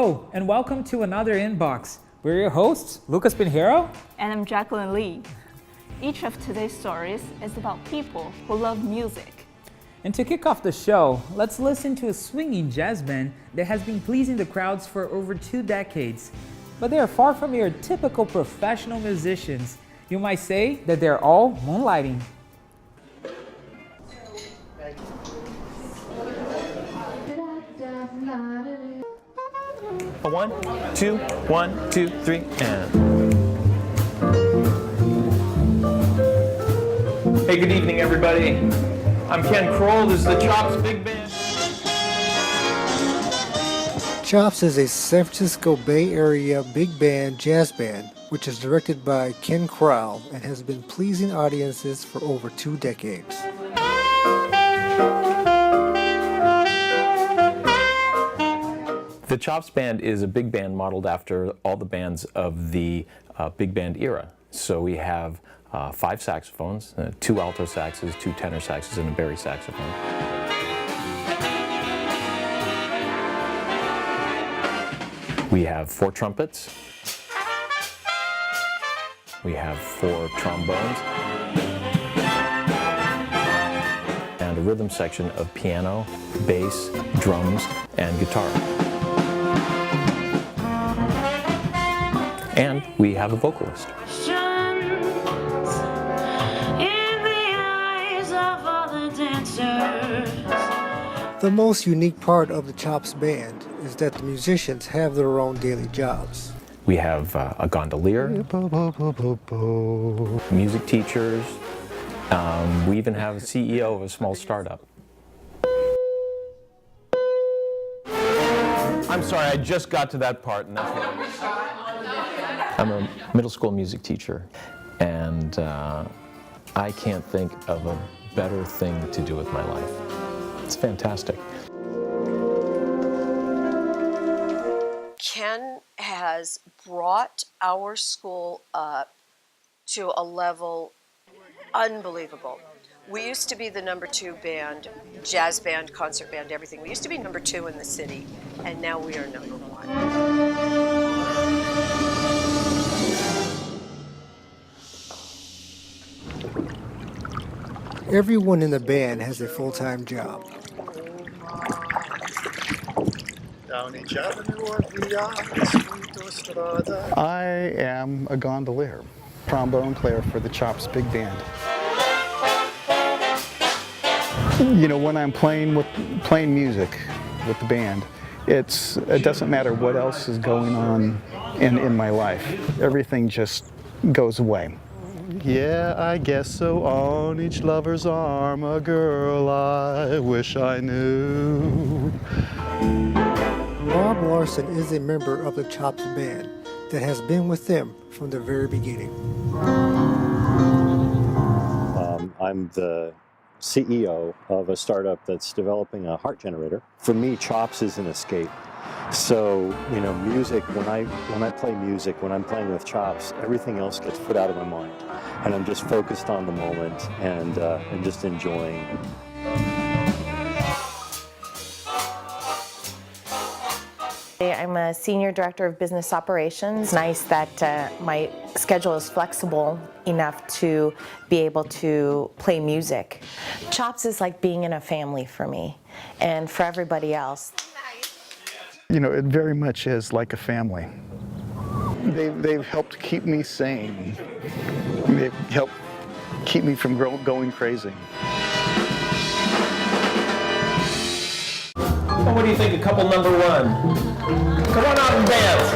Hello, and welcome to another Inbox. We're your hosts, Lucas Pinheiro. And I'm Jacqueline Lee. Each of today's stories is about people who love music. And to kick off the show, let's listen to a swinging jazz band that has been pleasing the crowds for over 2 decades. But they are far from your typical professional musicians. You might say that they're all moonlighting. A 1, 2, 1, 2, 3, and. Hey, good evening, everybody. I'm Ken Kroll. This is the Chops Big Band. Chops is a San Francisco Bay Area big band jazz band, which is directed by Ken Kroll and has been pleasing audiences for over 2 decades. The Chops Band is a big band modeled after all the bands of the big band era. So we have 5 saxophones, 2 alto saxes, 2 tenor saxes, and a bari saxophone. We have 4 trumpets. We have 4 trombones. And a rhythm section of piano, bass, drums, and guitar. And we have a vocalist. The most unique part of the Chops band is that the musicians have their own daily jobs. We have a gondolier, music teachers. We even have a CEO of a small startup. I'm sorry, I just got to that part, and that's what I'm a middle school music teacher, and I can't think of a better thing to do with my life. It's fantastic. Ken has brought our school up to a level unbelievable. We used to be the number 2 band, jazz band, concert band, everything. We used to be number 2 in the city, and now we are number 1. Everyone in the band has a full-time job. I am a gondolier, trombone player for the Chops Big Band. You know, when I'm playing music with the band, it doesn't matter what else is going on in my life. Everything just goes away. Yeah, I guess so. On each lover's arm, a girl I wish I knew. Bob Larson is a member of the Chops band that has been with them from the very beginning. I'm the CEO of a startup that's developing a heart generator. For me, Chops is an escape. So, you know, music, when I play music, when I'm playing with Chops, everything else gets put out of my mind. And I'm just focused on the moment and just enjoying. I'm a senior director of business operations. It's nice that my schedule is flexible enough to be able to play music. Chops is like being in a family for me and for everybody else. You know, it very much is like a family. They've helped keep me sane. They've helped keep me from going crazy. Well, what do you think of couple number 1? Come on out and dance.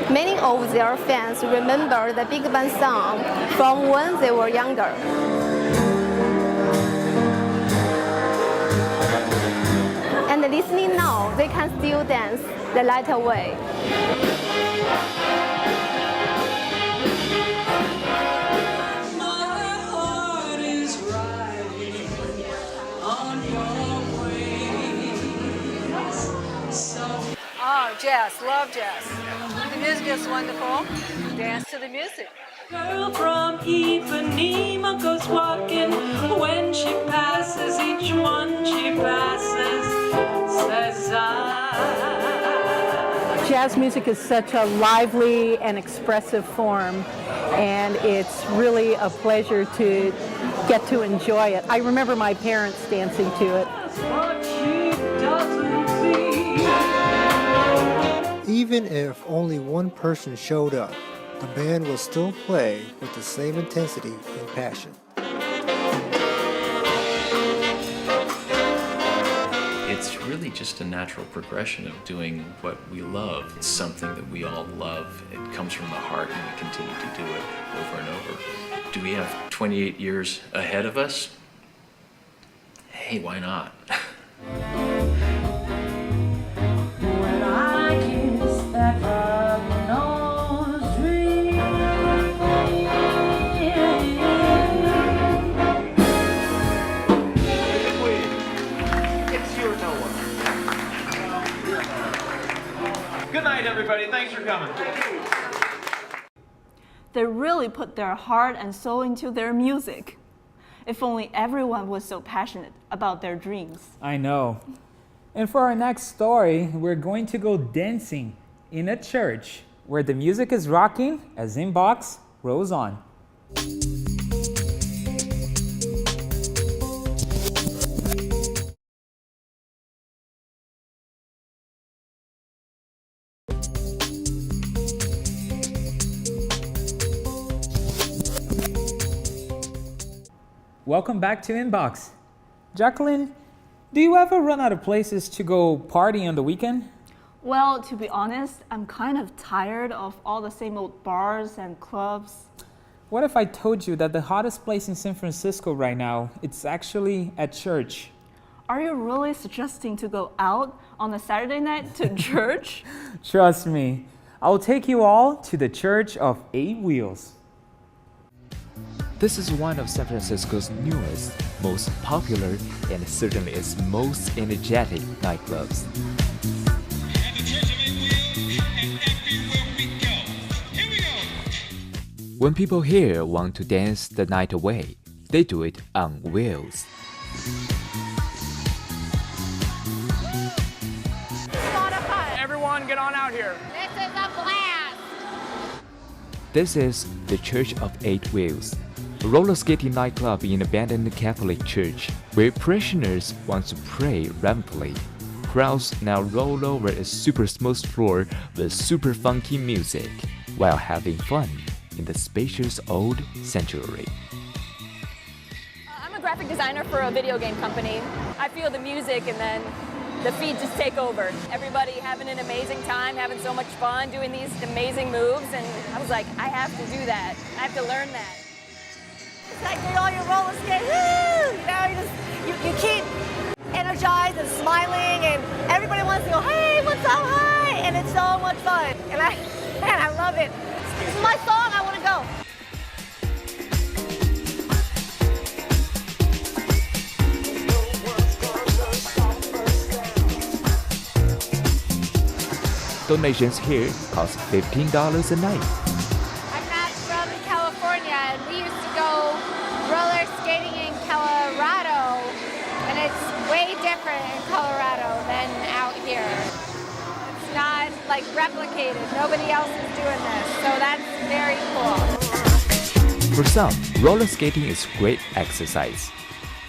Many of their fans remember the Big Band song from when they were younger. And listening now, they can still dance the light away. Oh, jazz, love jazz. The music is wonderful. Dance to the music. Girl from Ipanema goes walking. When she passes, each one she passes says Jazz music is such a lively and expressive form, and it's really a pleasure to get to enjoy it. I remember my parents dancing to it. what she doesn't see. Even if only one person showed up, the band will still play with the same intensity and passion. It's really just a natural progression of doing what we love. It's something that we all love. It comes from the heart, and we continue to do it over and over. Do we have 28 years ahead of us? Hey, why not? When I kiss that hard-nosed dream. It's your Noah. Good night, everybody. Thanks for coming. They really put their heart and soul into their music. If only everyone was so passionate about their dreams. I know. And for our next story, we're going to go dancing in a church where the music is rocking as Inbox rolls on. Welcome back to Inbox. Jacqueline, do you ever run out of places to go party on the weekend? Well, to be honest, I'm kind of tired of all the same old bars and clubs. What if I told you that the hottest place in San Francisco right now, it's actually at church? Are you really suggesting to go out on a Saturday night to church? Trust me, I'll take you all to the Church of 8 Wheels. This is one of San Francisco's newest, most popular, and certainly its most energetic nightclubs. When people here want to dance the night away, they do it on wheels. Everyone, get on out here. This is a blast! This is the Church of 8 Wheels, a roller skating nightclub in an abandoned Catholic church where parishioners want to pray reverently. Crowds now roll over a super smooth floor with super funky music while having fun in the spacious old sanctuary. I'm a graphic designer for a video game company. I feel the music and then the feet just take over. Everybody having an amazing time, having so much fun, doing these amazing moves, and I was like, I have to do that. I have to learn that. It's like doing all your roller skates. Woo! You know, you keep energized and smiling, and everybody wants to go, hey, what's up, hi? And it's so much fun. And I love it. This is my song, I want to go. Donations here cost $15 a night. I'm not from California, and we used to go roller skating in Colorado, and it's way different in Colorado than out here. It's not like replicated. Nobody else is doing this, so that's very cool. For some, roller skating is great exercise.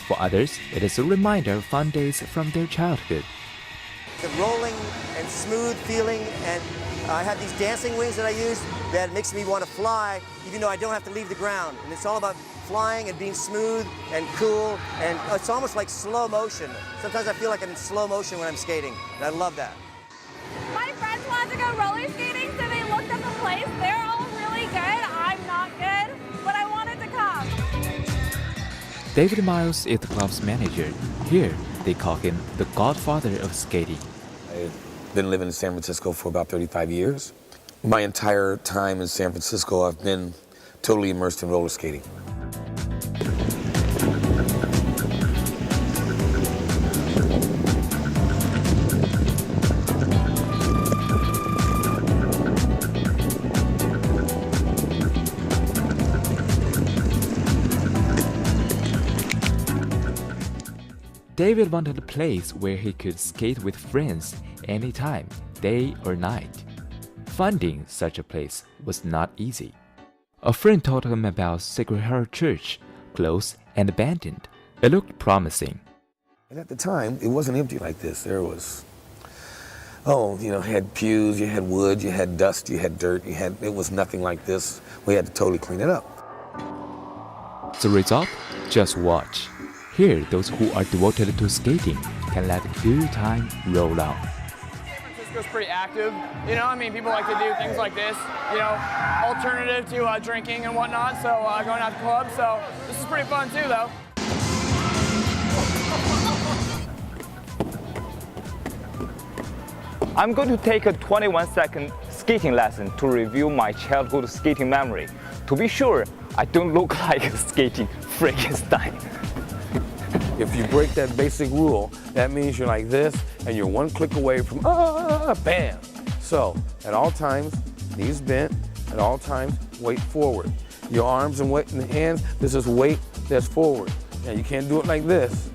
For others, it is a reminder of fun days from their childhood. The rolling and smooth feeling, and I have these dancing wings that I use that makes me want to fly even though I don't have to leave the ground. And it's all about flying and being smooth and cool, and it's almost like slow motion. Sometimes I feel like I'm in slow motion when I'm skating, and I love that. My friends wanted to go roller skating, so they looked up a place. They're all really good. I'm not good, but I wanted to come. David Miles is the club's manager. Here, they call him the godfather of skating. I've been living in San Francisco for about 35 years. My entire time in San Francisco, I've been totally immersed in roller skating. David wanted a place where he could skate with friends anytime, day or night. Finding such a place was not easy. A friend told him about Sacred Heart Church, closed and abandoned. It looked promising. And at the time, it wasn't empty like this. There was, had pews, you had wood, you had dust, you had dirt, it was nothing like this. We had to totally clean it up. The result? Just watch. Here, those who are devoted to skating can let a good time roll on. San Francisco's pretty active. People like to do things like this, alternative to drinking and whatnot, so going out to clubs. So this is pretty fun too, though. I'm going to take a 21-second skating lesson to review my childhood skating memory. To be sure, I don't look like a skating Frankenstein. If you break that basic rule, that means you're like this, and you're one click away from, bam. So, at all times, knees bent, at all times, weight forward. Your arms and weight in the hands, this is weight that's forward. Now, you can't do it like this.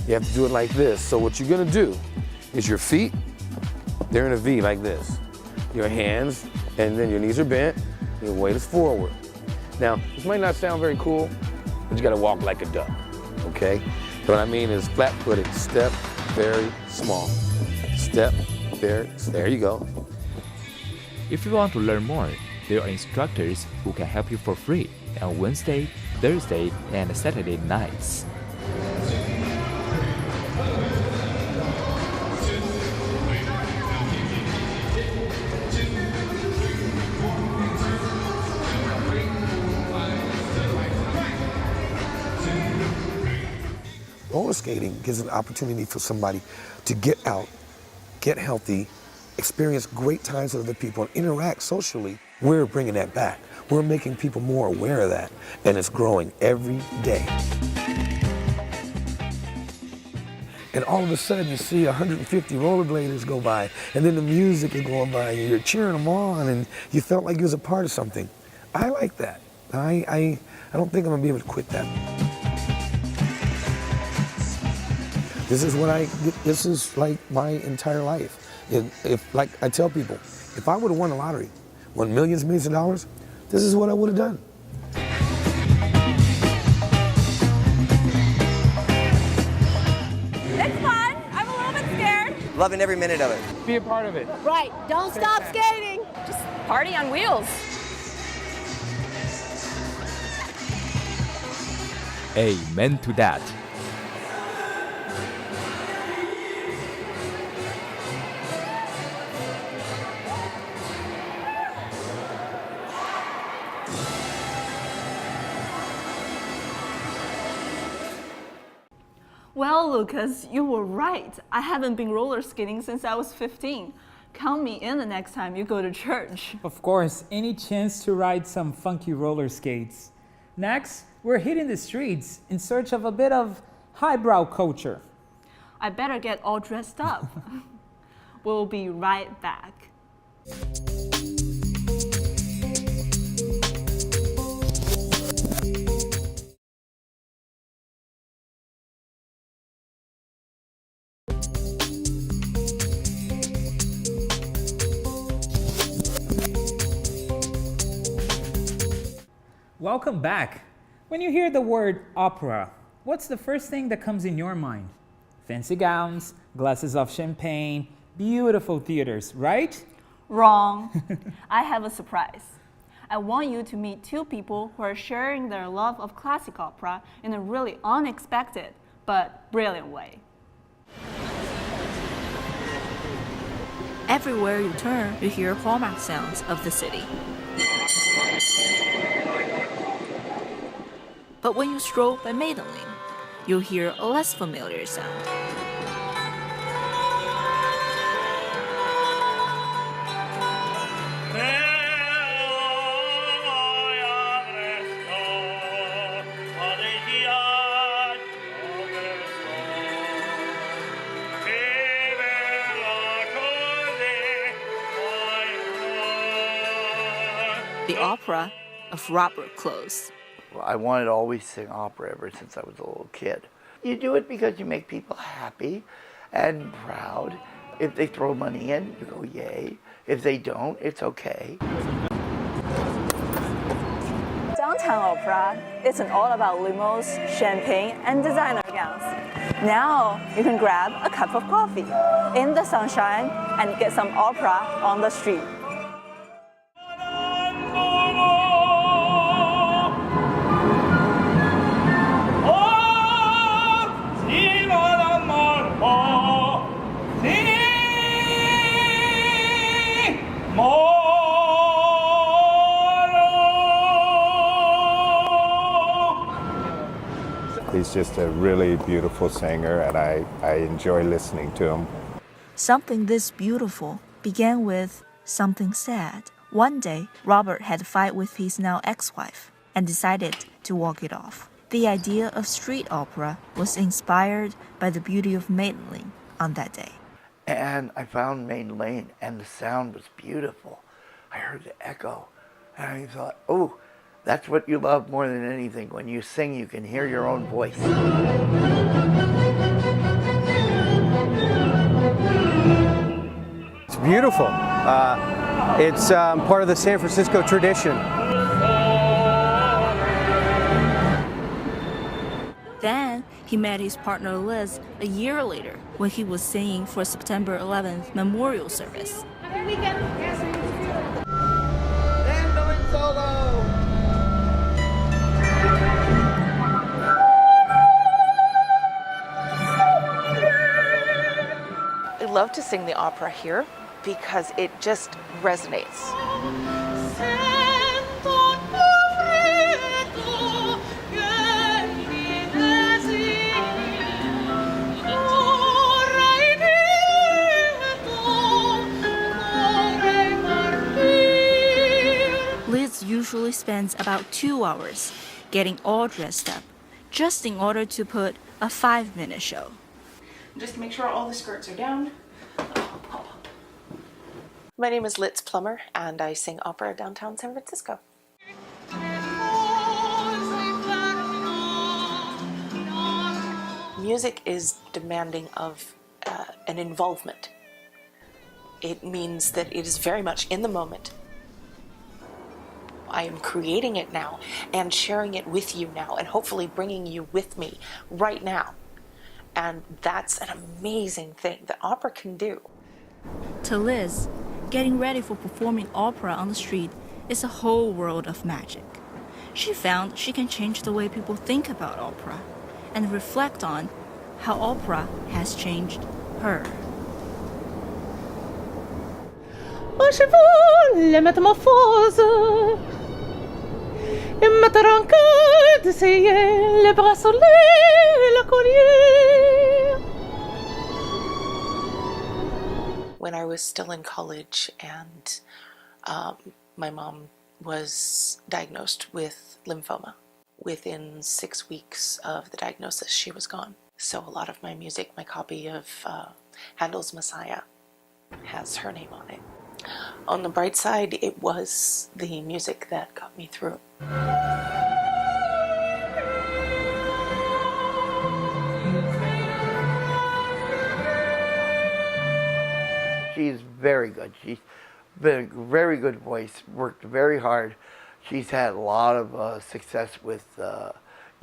You have to do it like this. So what you're gonna do is your feet, they're in a V like this. Your hands, and then your knees are bent, your weight is forward. Now, this might not sound very cool, but you gotta walk like a duck, okay? So what I mean is flat-footed, step, very small. Step, there you go. If you want to learn more, there are instructors who can help you for free on Wednesday, Thursday, and Saturday nights. Roller skating gives an opportunity for somebody to get out, get healthy, experience great times with other people, and interact socially. We're bringing that back. We're making people more aware of that, and it's growing every day. And all of a sudden, you see 150 rollerbladers go by, and then the music is going by, and you're cheering them on, and you felt like you was a part of something. I like that. I don't think I'm gonna be able to quit that. This is like my entire life. If like I tell people, if I would have won the lottery, won millions of dollars, this is what I would have done. It's fun. I'm a little bit scared. Loving every minute of it. Be a part of it. Right. Don't stop skating. Just party on wheels. Amen to that. Well, Lucas, you were right. I haven't been roller skating since I was 15. Count me in the next time you go to church. Of course, any chance to ride some funky roller skates. Next, we're hitting the streets in search of a bit of highbrow culture. I better get all dressed up. We'll be right back. Welcome back. When you hear the word opera, what's the first thing that comes in your mind? Fancy gowns, glasses of champagne, beautiful theaters, right? Wrong. I have a surprise. I want you to meet two people who are sharing their love of classic opera in a really unexpected but brilliant way. Everywhere you turn, you hear hallmark sounds of the city. But when you stroll by Maiden Lane, you'll hear a less familiar sound. The opera of Robert Close. I wanted to always sing opera ever since I was a little kid. You do it because you make people happy and proud. If they throw money in, you go yay. If they don't, it's okay. Downtown Opera isn't all about limos, champagne, and designer gowns. Now you can grab a cup of coffee in the sunshine and get some opera on the street. He's just a really beautiful singer, and I enjoy listening to him. Something this beautiful began with something sad. One day, Robert had a fight with his now ex-wife and decided to walk it off. The idea of street opera was inspired by the beauty of Maiden Lane on that day. And I found Maiden Lane, and the sound was beautiful. I heard the echo, and I thought, oh, that's what you love more than anything. When you sing, you can hear your own voice. It's beautiful. It's part of the San Francisco tradition. Then he met his partner Liz a year later when he was singing for September 11th memorial service. Happy weekend. And going solo. I love to sing the opera here because it just resonates. Liz usually spends about 2 hours getting all dressed up, just in order to put a 5-minute show. Just make sure all the skirts are down. My name is Litz Plummer, and I sing opera downtown San Francisco. Music is demanding of an involvement. It means that it is very much in the moment. I am creating it now and sharing it with you now and hopefully bringing you with me right now. And that's an amazing thing that opera can do. To Liz, getting ready for performing opera on the street is a whole world of magic. She found she can change the way people think about opera and reflect on how opera has changed her. Achevons les métamorphoses et mettront en cœur d'essayer les bracelets et le collier. When I was still in college and my mom was diagnosed with lymphoma. Within 6 weeks of the diagnosis, she was gone. So a lot of my music, my copy of Handel's Messiah, has her name on it. On the bright side, it was the music that got me through. She's very good. She's been a very good voice, worked very hard. She's had a lot of success with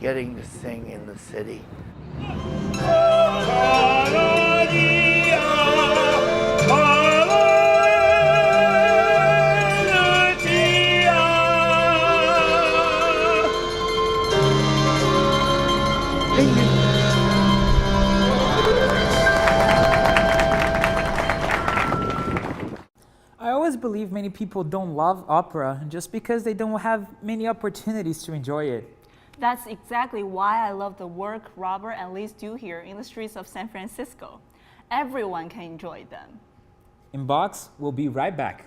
getting to sing in the city. I always believe many people don't love opera just because they don't have many opportunities to enjoy it. That's exactly why I love the work Robert and Liz do here in the streets of San Francisco. Everyone can enjoy them. Inbox will be right back.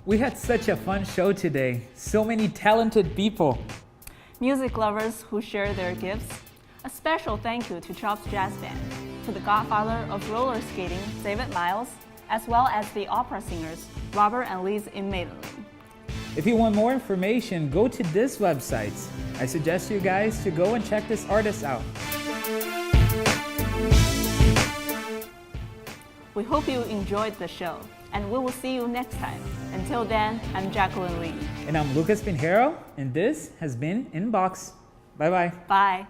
We had such a fun show today. So many talented people. music lovers who share their gifts, a special thank you to Chops Jazz Band, to the godfather of roller skating, David Miles, as well as the opera singers, Robert and Liz in Maiden. If you want more information, go to this website. I suggest you guys to go and check this artist out. We hope you enjoyed the show, and we will see you next time. Until then, I'm Jacqueline Lee. And I'm Lucas Pinheiro, and this has been Inbox. Bye-bye. Bye.